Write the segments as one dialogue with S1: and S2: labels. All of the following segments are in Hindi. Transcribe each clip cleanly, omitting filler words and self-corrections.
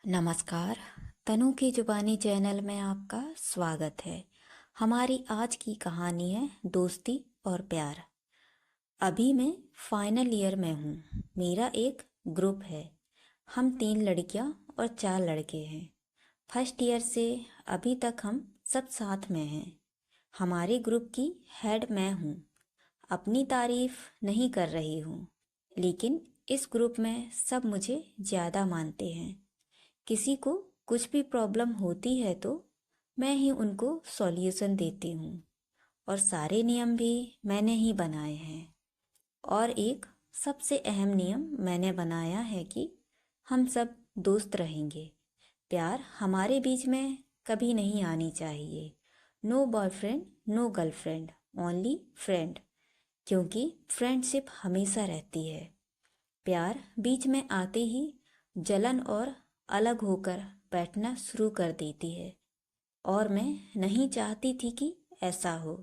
S1: नमस्कार। तनु की जुबानी चैनल में आपका स्वागत है। हमारी आज की कहानी है दोस्ती और प्यार। अभी मैं फाइनल ईयर में हूँ। मेरा एक ग्रुप है। हम 3 लड़कियाँ और 4 लड़के हैं। फर्स्ट ईयर से अभी तक हम सब साथ में हैं। हमारे ग्रुप की हेड मैं हूँ। अपनी तारीफ नहीं कर रही हूँ, लेकिन इस ग्रुप में सब मुझे ज़्यादा मानते हैं। किसी को कुछ भी प्रॉब्लम होती है तो मैं ही उनको सॉल्यूशन देती हूँ, और सारे नियम भी मैंने ही बनाए हैं। और एक सबसे अहम नियम मैंने बनाया है कि हम सब दोस्त रहेंगे। प्यार हमारे बीच में कभी नहीं आनी चाहिए। No boyfriend, no girlfriend, only friend. क्योंकि फ्रेंडशिप हमेशा रहती है। प्यार बीच में आते ही जलन और अलग होकर बैठना शुरू कर देती है, और मैं नहीं चाहती थी कि ऐसा हो।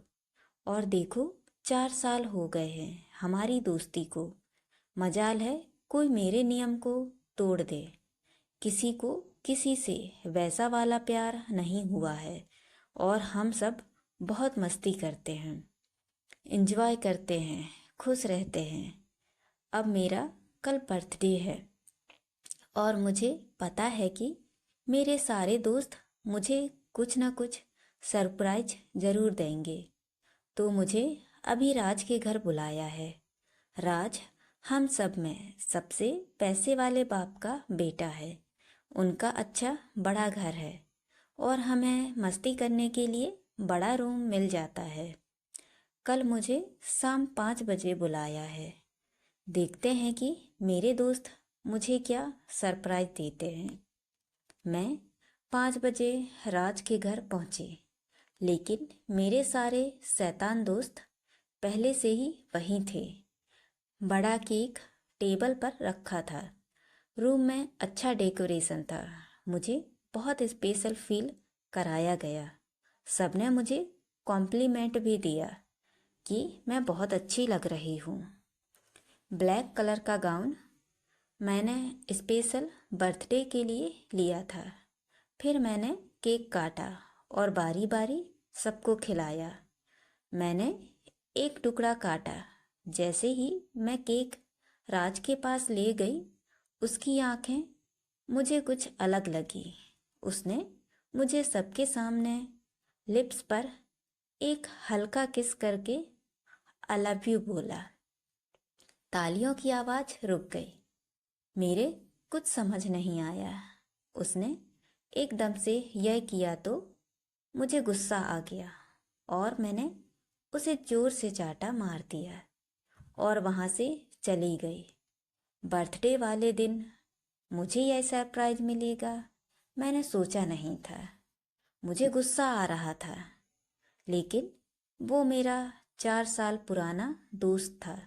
S1: और देखो, 4 साल हो गए हैं हमारी दोस्ती को। मजाल है कोई मेरे नियम को तोड़ दे। किसी को किसी से वैसा वाला प्यार नहीं हुआ है, और हम सब बहुत मस्ती करते हैं, एंजॉय करते हैं, खुश रहते हैं। अब मेरा कल बर्थडे है, और मुझे पता है कि मेरे सारे दोस्त मुझे कुछ ना कुछ सरप्राइज ज़रूर देंगे। तो मुझे अभी राज के घर बुलाया है। राज हम सब में सबसे पैसे वाले बाप का बेटा है। उनका अच्छा बड़ा घर है, और हमें मस्ती करने के लिए बड़ा रूम मिल जाता है। कल मुझे शाम 5 बजे बुलाया है। देखते हैं कि मेरे दोस्त मुझे क्या सरप्राइज देते हैं। मैं 5 बजे राज के घर पहुंची, लेकिन मेरे सारे शैतान दोस्त पहले से ही वहीं थे। बड़ा केक टेबल पर रखा था। रूम में अच्छा डेकोरेशन था। मुझे बहुत स्पेशल फील कराया गया। सबने मुझे कॉम्प्लीमेंट भी दिया कि मैं बहुत अच्छी लग रही हूँ। ब्लैक कलर का गाउन मैंने स्पेशल बर्थडे के लिए लिया था। फिर मैंने केक काटा और बारी बारी सबको खिलाया। मैंने एक टुकड़ा काटा। जैसे ही मैं केक राज के पास ले गई, उसकी आंखें मुझे कुछ अलग लगी। उसने मुझे सबके सामने लिप्स पर एक हल्का किस करके आई लव यू बोला। तालियों की आवाज़ रुक गई। मेरे कुछ समझ नहीं आया। उसने एकदम से यह किया तो मुझे गुस्सा आ गया, और मैंने उसे जोर से चाटा मार दिया और वहाँ से चली गई। बर्थडे वाले दिन मुझे यह सरप्राइज मिलेगा, मैंने सोचा नहीं था। मुझे गुस्सा आ रहा था, लेकिन वो मेरा 4 साल पुराना दोस्त था।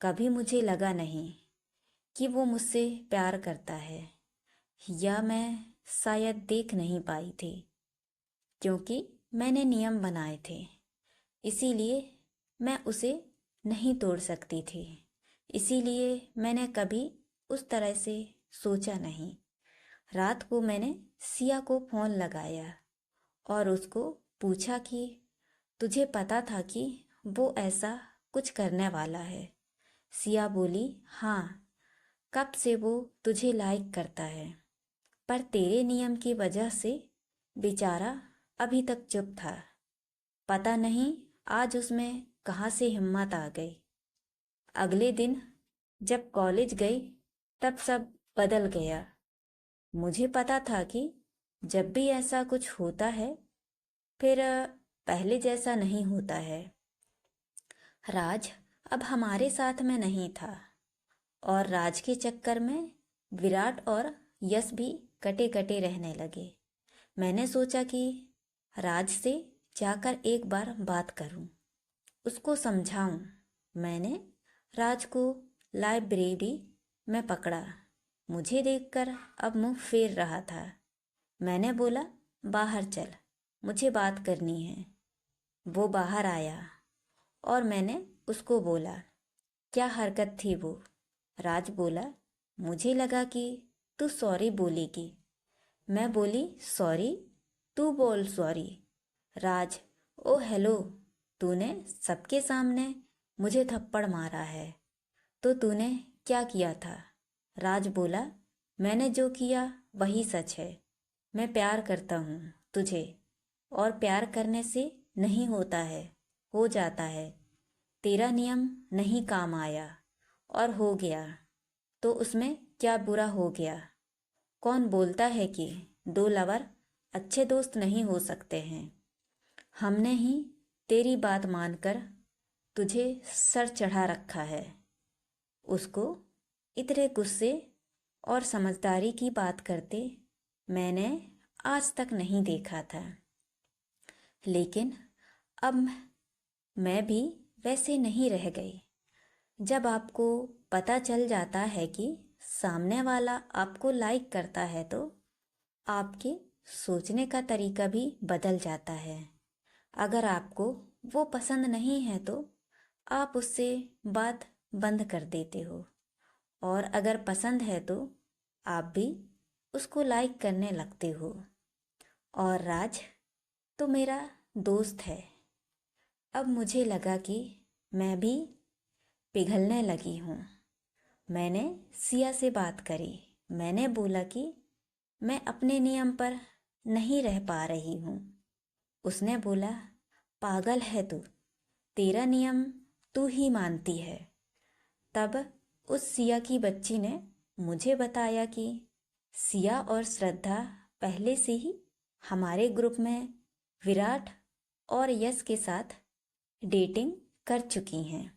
S1: कभी मुझे लगा नहीं कि वो मुझसे प्यार करता है, या मैं शायद देख नहीं पाई थी, क्योंकि मैंने नियम बनाए थे। इसीलिए मैं उसे नहीं तोड़ सकती थी। इसीलिए मैंने कभी उस तरह से सोचा नहीं। रात को मैंने सिया को फ़ोन लगाया और उसको पूछा कि तुझे पता था कि वो ऐसा कुछ करने वाला है। सिया बोली, हाँ, कब से वो तुझे लाइक करता है, पर तेरे नियम की वजह से बेचारा अभी तक चुप था। पता नहीं आज उसमें कहाँ से हिम्मत आ गई। अगले दिन जब कॉलेज गई तब सब बदल गया। मुझे पता था कि जब भी ऐसा कुछ होता है, फिर पहले जैसा नहीं होता है। राज अब हमारे साथ में नहीं था, और राज के चक्कर में विराट और यश भी कटे कटे रहने लगे। मैंने सोचा कि राज से जाकर एक बार बात करूं, उसको समझाऊं। मैंने राज को लाइब्रेरी में पकड़ा। मुझे देखकर अब मुंह फेर रहा था। मैंने बोला, बाहर चल, मुझे बात करनी है। वो बाहर आया, और मैंने उसको बोला, क्या हरकत थी वो? राज बोला, मुझे लगा कि तू सॉरी बोलेगी, मैं बोली सॉरी, तू बोल सॉरी। राज, ओ हेलो, तूने सबके सामने मुझे थप्पड़ मारा है, तो तूने क्या किया था? राज बोला, मैंने जो किया वही सच है। मैं प्यार करता हूँ तुझे, और प्यार करने से नहीं होता है, हो जाता है। तेरा नियम नहीं काम आया और हो गया, तो उसमें क्या बुरा हो गया? कौन बोलता है कि दो लवर अच्छे दोस्त नहीं हो सकते हैं? हमने ही तेरी बात मानकर तुझे सर चढ़ा रखा है। उसको इतने गुस्से और समझदारी की बात करते मैंने आज तक नहीं देखा था। लेकिन अब मैं भी वैसे नहीं रह गई। जब आपको पता चल जाता है कि सामने वाला आपको लाइक करता है, तो आपके सोचने का तरीका भी बदल जाता है। अगर आपको वो पसंद नहीं है तो आप उससे बात बंद कर देते हो, और अगर पसंद है तो आप भी उसको लाइक करने लगते हो। और राज तो मेरा दोस्त है। अब मुझे लगा कि मैं भी पिघलने लगी हूँ। मैंने सिया से बात करी। मैंने बोला कि मैं अपने नियम पर नहीं रह पा रही हूँ। उसने बोला, पागल है तू, तेरा नियम तू ही मानती है। तब उस सिया की बच्ची ने मुझे बताया कि सिया और श्रद्धा पहले से ही हमारे ग्रुप में विराट और यश के साथ डेटिंग कर चुकी हैं।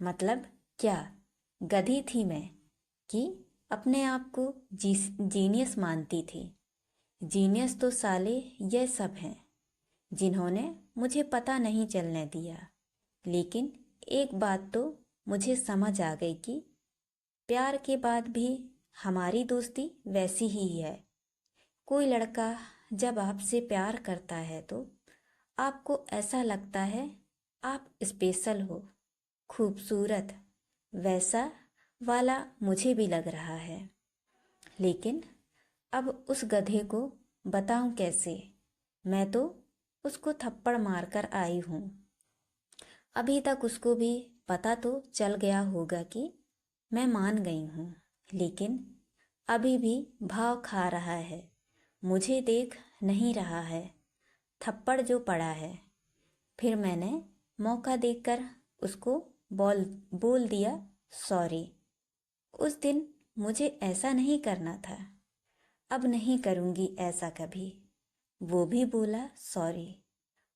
S1: मतलब क्या गधी थी मैं कि अपने आप को जीनियस मानती थी। जीनियस तो साले ये सब हैं जिन्होंने मुझे पता नहीं चलने दिया। लेकिन एक बात तो मुझे समझ आ गई कि प्यार के बाद भी हमारी दोस्ती वैसी ही है। कोई लड़का जब आपसे प्यार करता है तो आपको ऐसा लगता है आप स्पेशल हो, खूबसूरत। वैसा वाला मुझे भी लग रहा है। लेकिन अब उस गधे को बताऊं कैसे? मैं तो उसको थप्पड़ मारकर आई हूँ। अभी तक उसको भी पता तो चल गया होगा कि मैं मान गई हूँ, लेकिन अभी भी भाव खा रहा है। मुझे देख नहीं रहा है थप्पड़ जो पड़ा है। फिर मैंने मौका देखकर उसको बोल दिया सॉरी। उस दिन मुझे ऐसा नहीं करना था, अब नहीं करूँगी ऐसा कभी। वो भी बोला सॉरी,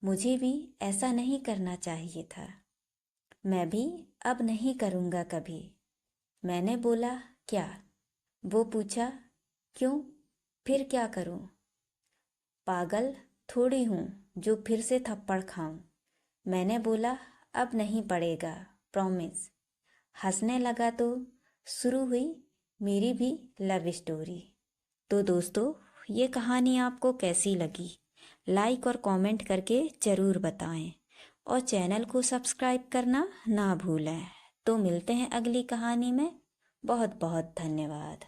S1: मुझे भी ऐसा नहीं करना चाहिए था। मैं भी अब नहीं करूँगा कभी। मैंने बोला क्या? वो पूछा क्यों, फिर क्या करूँ? पागल थोड़ी हूँ जो फिर से थप्पड़ खाऊं। मैंने बोला अब नहीं पड़ेगा, प्रॉमिस। हंसने लगा तो शुरू हुई मेरी भी लव स्टोरी। तो दोस्तों, ये कहानी आपको कैसी लगी? लाइक और कमेंट करके ज़रूर बताएं, और चैनल को सब्सक्राइब करना ना भूलें। तो मिलते हैं अगली कहानी में। बहुत बहुत धन्यवाद।